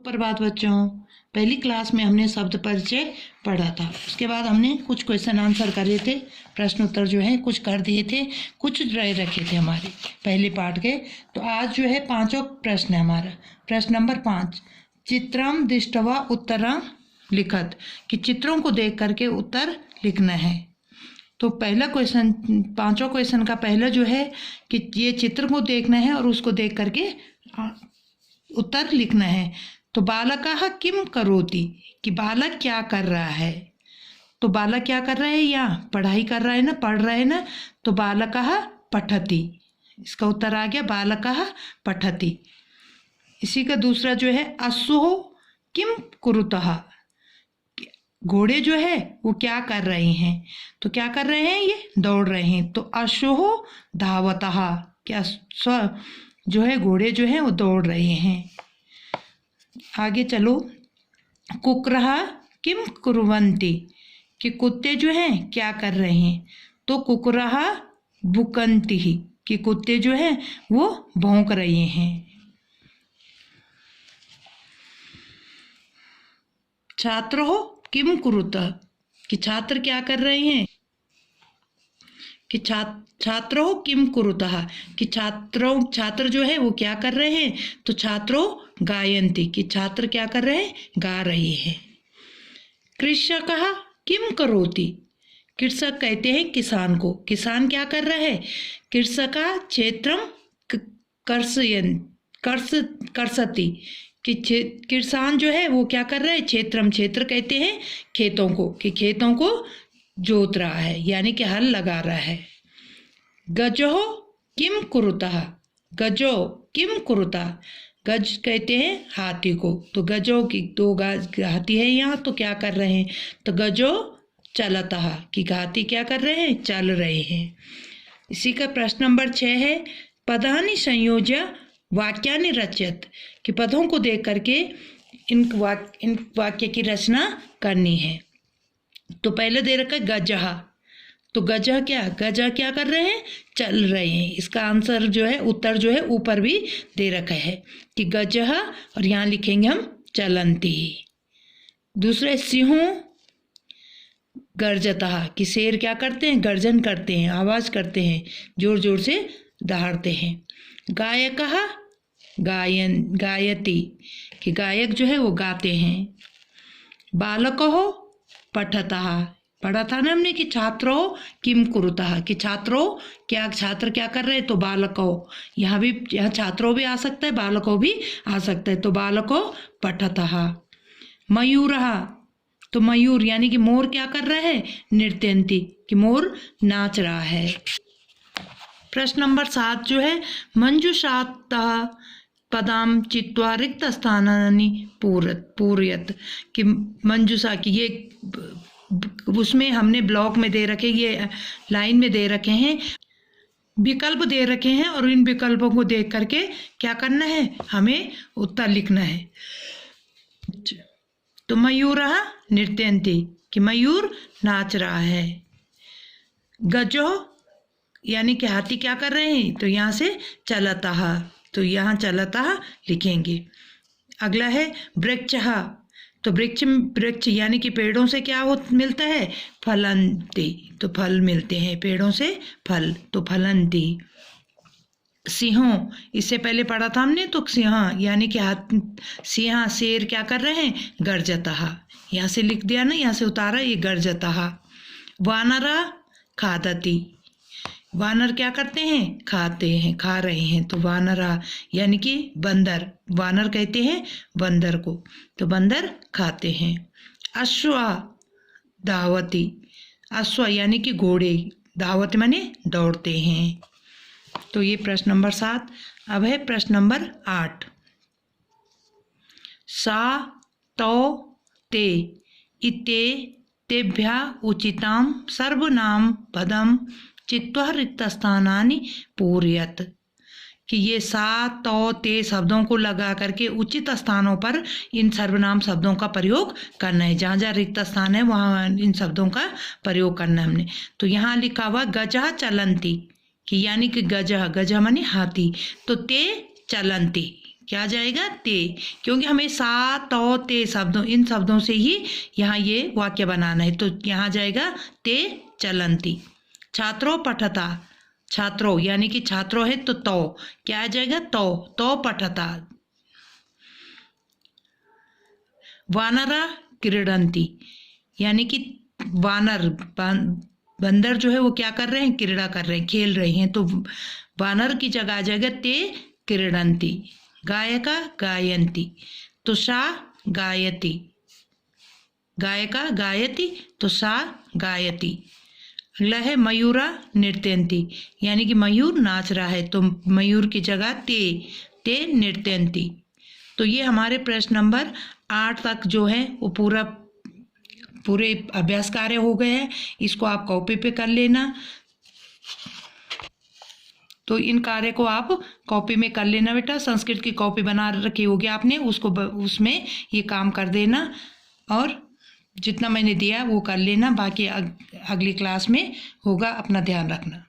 सुप्रभात बच्चों। पहली क्लास में हमने शब्द परिचय पढ़ा था। उसके बाद हमने कुछ क्वेश्चन आंसर करे थे, प्रश्न उत्तर जो है कुछ कर दिए थे, कुछ रह रखे थे हमारे पहले पाठ के। तो आज जो है पांचों प्रश्न है हमारा। प्रश्न नंबर 5, चित्रम दृष्ट्वा उत्तरम लिखत, कि चित्रों को देख करके उत्तर लिखना है। तो पहला क्वेश्चन, पांचों क्वेश्चन का पहला जो है कि ये चित्र को देखना है और उसको देख करके उत्तर लिखना है। तो बालकः किम करोति, कि बालक क्या कर रहा है। तो बालक क्या कर रहा है, यहाँ पढ़ाई कर रहा है ना, पढ़ रहा है ना। तो बालकः पठति, इसका उत्तर आ गया बालकः पठति। इसी का दूसरा जो है अश्वः किम कुरुतः, घोड़े जो है वो क्या कर रहे हैं। तो क्या कर रहे हैं, ये दौड़ रहे हैं। तो अश्वः धावतः, क्या स्व जो है घोड़े जो है वो दौड़ रहे हैं। आगे चलो, कुक्रः किम कुर्वन्ति, कि कुत्ते जो हैं क्या कर रहे हैं। तो कुक्रः भुकन्ति, कि कुत्ते जो हैं वो भौंक रहे हैं। छात्रः किम कुरुत, कि छात्र क्या कर रहे हैं। कि छात्रों किम कुरुतः, कि छात्र जो है वो क्या कर रहे हैं। तो छात्रों गायन्ति, कि छात्र क्या कर रहे हैं, गा रहे हैं। कृषकः किम करोति, कृषक कहते हैं किसान को, किसान क्या कर रहा है। कृषका क्षेत्रम कर्षति, कि किसान जो है वो क्या कर रहा है। क्षेत्रम, क्षेत्र कहते हैं खेतों को, कि खेतों को जोत रहा है, यानी कि हल लगा रहा है। गजो किम कुरुतः, गजो किम कुरुतः, गज कहते हैं हाथी को। तो गजो की दो हाथी है यहाँ, तो क्या कर रहे हैं। तो गजो चलतः, कि हाथी क्या कर रहे हैं, चल रहे हैं। इसी का प्रश्न नंबर 6 है, पदानि संयोज्य वाक्यानि रचयत, कि पदों को देख करके इन वाक्य की रचना करनी है। तो पहले दे रखा है गजह, तो गजह क्या कर रहे हैं, चल रहे हैं। इसका आंसर जो है, उत्तर जो है ऊपर भी दे रखा है कि गजह, और यहाँ लिखेंगे हम चलंती। दूसरे सिंहों गर्जतः, कि शेर क्या करते हैं, गर्जन करते हैं, आवाज करते हैं, जोर जोर से दहाड़ते हैं। गायकः गायति, कि गायक जो है वो गाते हैं। बालकः पठतः, पढ़ा था ना हमने कि छात्रों किम कुरुतः, कि छात्र क्या कर रहे हैं। तो बालकों, यहाँ छात्रों भी आ सकता है, बालकों भी आ सकता है। तो बालकों पठतः। मयूरः, तो मयूर यानी कि मोर क्या कर रहा है, नृत्यन्ति, कि मोर नाच रहा है। प्रश्न नंबर 7 जो है, मंजुषातः पदाम चित्वा रिक्त स्थानानि पूरयत, कि मंजुषा की ये उसमें हमने ब्लॉक में दे रखे, ये लाइन में दे रखे हैं, विकल्प दे रखे हैं, और इन विकल्पों को देख करके क्या करना है, हमें उत्तर लिखना है। तो मयूरः नृत्यन्ति, कि मयूर नाच रहा है। गजो यानी कि हाथी क्या कर रहे हैं। तो यहाँ से चलतः, तो यहाँ चलतः लिखेंगे। अगला है वृक्षः, तो वृक्ष यानी कि पेड़ों से क्या मिलता है, फलंती, तो फल मिलते हैं पेड़ों से फल, तो फलंती। सिंहों, इससे पहले पढ़ा था हमने, तो सिंह यानी कि सिंह शेर क्या कर रहे हैं, गर्जतः, यहाँ से लिख दिया ना, यहाँ से उतारा, ये गर्जतः। वानरा खादति, वानर क्या करते हैं, खाते हैं, खा रहे हैं। तो वानरा यानी कि बंदर, वानर कहते हैं बंदर को, तो बंदर खाते हैं। अश्व धावति, अश्व यानी कि घोड़े, धावत माने दौड़ते हैं। तो ये प्रश्न नंबर 7। अब है प्रश्न नंबर 8, सा तौ ते इते तेभ्या उचिताम सर्वनाम पदम चित्वा रिक्त स्थानानि पूरयत, कि ये सा तौ ते शब्दों को लगा करके उचित स्थानों पर इन सर्वनाम शब्दों का प्रयोग करना है। जहाँ जहाँ रिक्त स्थान है वहाँ इन शब्दों का प्रयोग करना है हमने। तो यहाँ लिखा हुआ गजः चलंती, कि यानी कि गजः माने हाथी, तो ते चलंती, क्या आ जाएगा? ते, क्योंकि हमें सा तो ते शब्दों, इन शब्दों से ही यहाँ ये वाक्य बनाना है। तो यहाँ जाएगा ते चलंती। छात्रों पठता, छात्रों यानी कि छात्रों है तो क्या आ जाएगा? तो पठता। वानरा क्रीडंती, यानी कि वानर बंदर जो है वो क्या कर रहे हैं? क्रीड़ा कर रहे हैं, खेल रहे हैं। तो वानर की जगह आ जाएगा ते क्रीडंती। गायका गायंती, तो सा गायती। गायका गायती, तो सा गायती। अगला है मयूरा नृत्यंती, यानी कि मयूर नाच रहा है। तो मयूर की जगह ते नृत्यंती। तो ये हमारे प्रश्न नंबर 8 तक जो है वो पूरे अभ्यास कार्य हो गए हैं। इसको आप कॉपी पे कर लेना। तो इन कार्य को आप कॉपी में कर लेना बेटा। संस्कृत की कॉपी बना रखी होगी आपने, उसको उसमें ये काम कर देना और जितना मैंने दिया वो कर लेना। बाकी अगली क्लास में होगा। अपना ध्यान रखना।